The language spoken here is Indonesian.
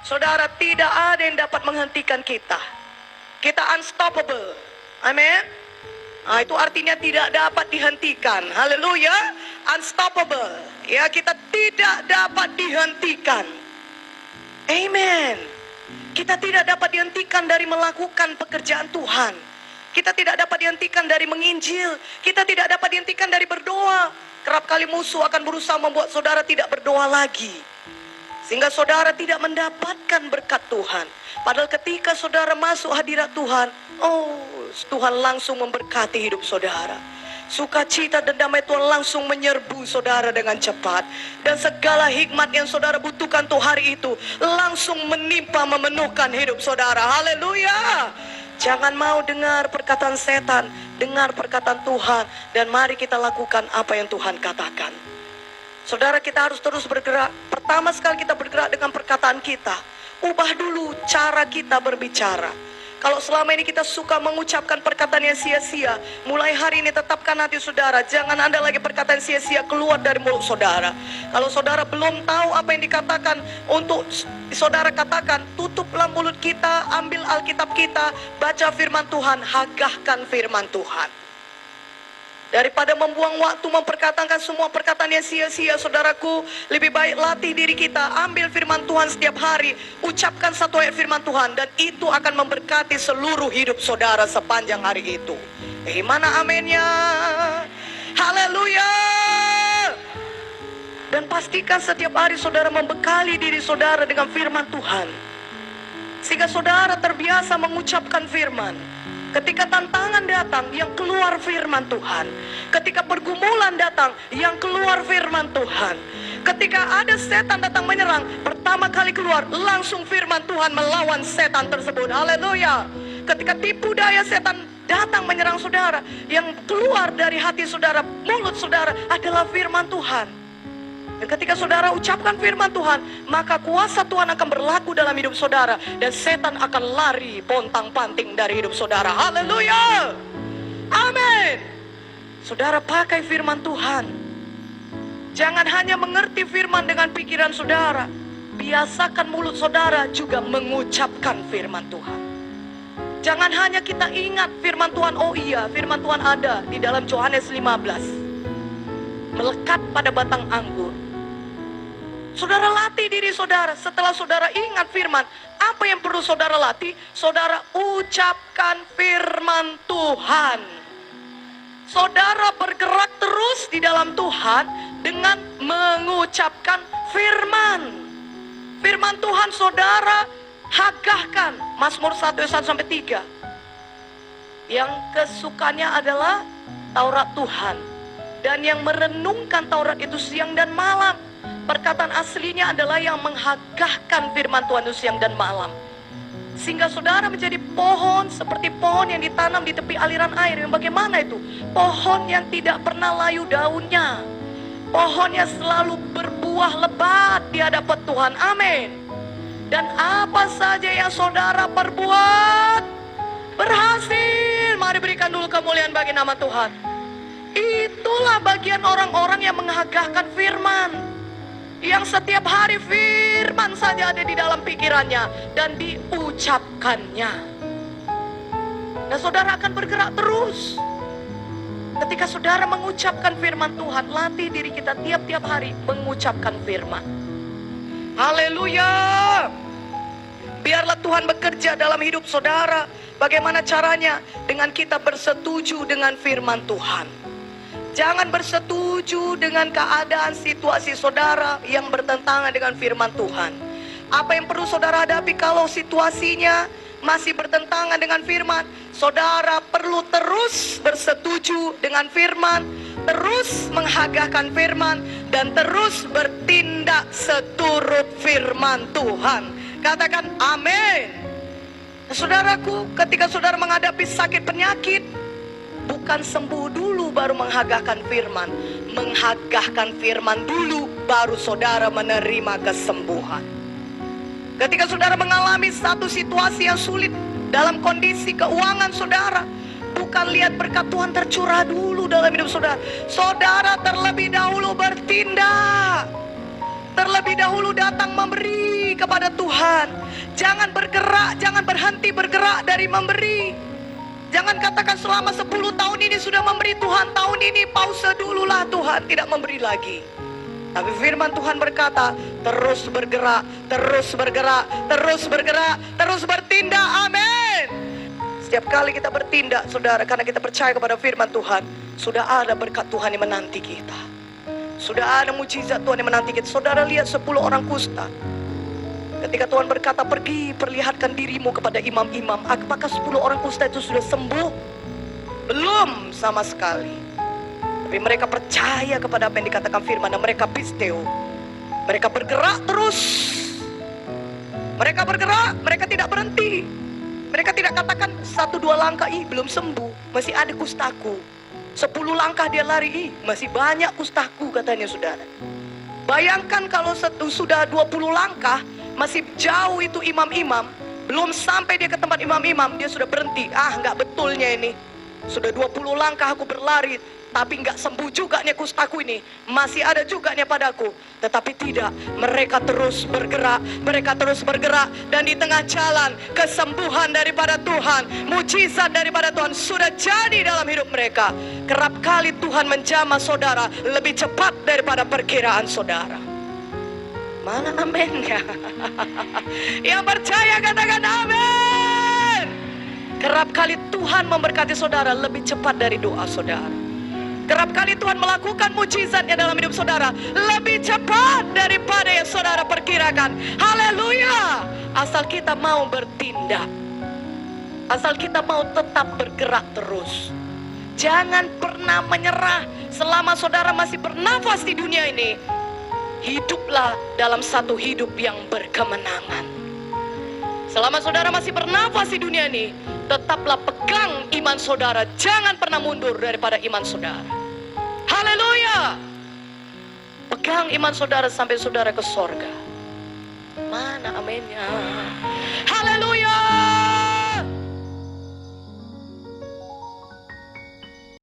Saudara, tidak ada yang dapat menghentikan kita. Kita unstoppable. Amin. Itu artinya tidak dapat dihentikan. Haleluya. Unstoppable. Ya, kita tidak dapat dihentikan. Amen. Kita tidak dapat dihentikan dari melakukan pekerjaan Tuhan. Kita tidak dapat dihentikan dari menginjil. Kita tidak dapat dihentikan dari berdoa. Kerap kali musuh akan berusaha membuat saudara tidak berdoa lagi, sehingga saudara tidak mendapatkan berkat Tuhan. Padahal ketika saudara masuk hadirat Tuhan, Tuhan langsung memberkati hidup saudara. Sukacita dan damai Tuhan langsung menyerbu saudara dengan cepat. Dan segala hikmat yang saudara butuhkan tuh hari itu langsung menimpa memenuhkan hidup saudara. Haleluya. Jangan mau dengar perkataan setan, dengar perkataan Tuhan. Dan mari kita lakukan apa yang Tuhan katakan. Saudara, kita harus terus bergerak. Pertama sekali kita bergerak dengan perkataan kita. Ubah dulu cara kita berbicara. Kalau selama ini kita suka mengucapkan perkataan yang sia-sia, mulai hari ini tetapkan hati saudara. Jangan ada lagi perkataan sia-sia keluar dari mulut saudara. Kalau saudara belum tahu apa yang dikatakan untuk saudara katakan, tutuplah mulut kita, ambil Alkitab kita, baca firman Tuhan, hagahkan firman Tuhan. Daripada membuang waktu memperkatakan semua perkataan yang sia-sia, saudaraku, lebih baik latih diri kita, ambil firman Tuhan setiap hari, ucapkan satu ayat firman Tuhan, dan itu akan memberkati seluruh hidup saudara sepanjang hari itu. Gimana aminnya? Haleluya. Dan pastikan setiap hari saudara membekali diri saudara dengan firman Tuhan, sehingga saudara terbiasa mengucapkan firman. Ketika tantangan datang, yang keluar firman Tuhan. Ketika pergumulan datang, yang keluar firman Tuhan. Ketika ada setan datang menyerang, pertama kali keluar, langsung firman Tuhan melawan setan tersebut. Haleluya. Ketika tipu daya setan datang menyerang saudara, yang keluar dari hati saudara, mulut saudara adalah firman Tuhan. Dan ketika saudara ucapkan firman Tuhan, maka kuasa Tuhan akan berlaku dalam hidup saudara. Dan setan akan lari pontang-panting dari hidup saudara. Haleluya. Amin. Saudara, pakai firman Tuhan. Jangan hanya mengerti firman dengan pikiran saudara. Biasakan mulut saudara juga mengucapkan firman Tuhan. Jangan hanya kita ingat firman Tuhan. Oh iya, firman Tuhan ada di dalam Yohanes 15. Melekat pada batang anggur. Saudara latih diri saudara. Setelah saudara ingat firman, apa yang perlu saudara latih? Saudara ucapkan firman Tuhan. Saudara bergerak terus di dalam Tuhan dengan mengucapkan firman. Firman Tuhan saudara hagahkan. Mazmur 1:1-3. Yang kesukanya adalah Taurat Tuhan. Dan yang merenungkan Taurat itu siang dan malam. Perkataan aslinya adalah yang menghagahkan firman Tuhan itu siang dan malam. Sehingga saudara menjadi pohon seperti pohon yang ditanam di tepi aliran air. Yang bagaimana itu? Pohon yang tidak pernah layu daunnya. Pohon yang selalu berbuah lebat di hadapan Tuhan. Amin. Dan apa saja yang saudara perbuat berhasil. Mari berikan dulu kemuliaan bagi nama Tuhan. Itulah bagian orang-orang yang menghagahkan firman. Yang setiap hari firman saja ada di dalam pikirannya dan diucapkannya. Nah, saudara akan bergerak terus. Ketika saudara mengucapkan firman Tuhan, latih diri kita tiap-tiap hari mengucapkan firman. Haleluya. Biarlah Tuhan bekerja dalam hidup saudara. Bagaimana caranya? Dengan kita bersetuju dengan firman Tuhan. Jangan bersetuju dengan keadaan situasi saudara yang bertentangan dengan firman Tuhan. Apa yang perlu saudara hadapi kalau situasinya masih bertentangan dengan firman? Saudara perlu terus bersetuju dengan firman, terus menghagahkan firman, dan terus bertindak seturut firman Tuhan. Katakan amin. Saudaraku, ketika saudara menghadapi sakit penyakit, bukan sembuh dulu baru menghagahkan firman. Menghagahkan firman dulu baru saudara menerima kesembuhan. Ketika saudara mengalami satu situasi yang sulit dalam kondisi keuangan saudara, bukan lihat berkat Tuhan tercurah dulu dalam hidup saudara. Saudara terlebih dahulu bertindak. terlebih dahulu datang memberi kepada Tuhan. Jangan bergerak, jangan berhenti bergerak dari memberi. Jangan katakan selama 10 tahun ini sudah memberi Tuhan, tahun ini pause dululah, Tuhan tidak memberi lagi. Tapi firman Tuhan berkata, terus bergerak, terus bergerak, terus bergerak, terus bertindak. Amin. Setiap kali kita bertindak, saudara, karena kita percaya kepada firman Tuhan, sudah ada berkat Tuhan yang menanti kita. Sudah ada mujizat Tuhan yang menanti kita. Saudara lihat 10 orang kusta. Ketika Tuhan berkata, pergi perlihatkan dirimu kepada imam-imam. Apakah 10 orang kusta itu sudah sembuh? Belum sama sekali. Tapi mereka percaya kepada apa yang dikatakan firman. Dan mereka pisteo. Mereka bergerak terus. Mereka bergerak, mereka tidak berhenti. Mereka tidak katakan 1-2 langkah, belum sembuh, masih ada kustaku. 10 langkah dia lari, masih banyak kustaku, katanya saudara. Bayangkan kalau sudah 20 langkah, masih jauh itu imam-imam, belum sampai dia ke tempat imam-imam, dia sudah berhenti. Nggak betulnya ini. Sudah 20 langkah aku berlari, tapi nggak sembuh juga nih kustaku ini. Masih ada juga nih padaku. Tetapi tidak, mereka terus bergerak, mereka terus bergerak. Dan di tengah jalan, kesembuhan daripada Tuhan, mujizat daripada Tuhan sudah jadi dalam hidup mereka. Kerap kali Tuhan menjamah saudara lebih cepat daripada perkiraan saudara. Mana amennya? Yang percaya katakan amin. Kerap kali Tuhan memberkati saudara lebih cepat dari doa saudara. Kerap kali Tuhan melakukan mujizatnya dalam hidup saudara lebih cepat daripada yang saudara perkirakan. Haleluya. Asal kita mau bertindak, asal kita mau tetap bergerak terus. Jangan pernah menyerah. Selama saudara masih bernafas di dunia ini, hiduplah dalam satu hidup yang berkemenangan. Selama saudara masih bernafas di dunia ini, tetaplah pegang iman saudara. Jangan pernah mundur daripada iman saudara. Haleluya. Pegang iman saudara sampai saudara ke sorga. Mana aminnya? Haleluya.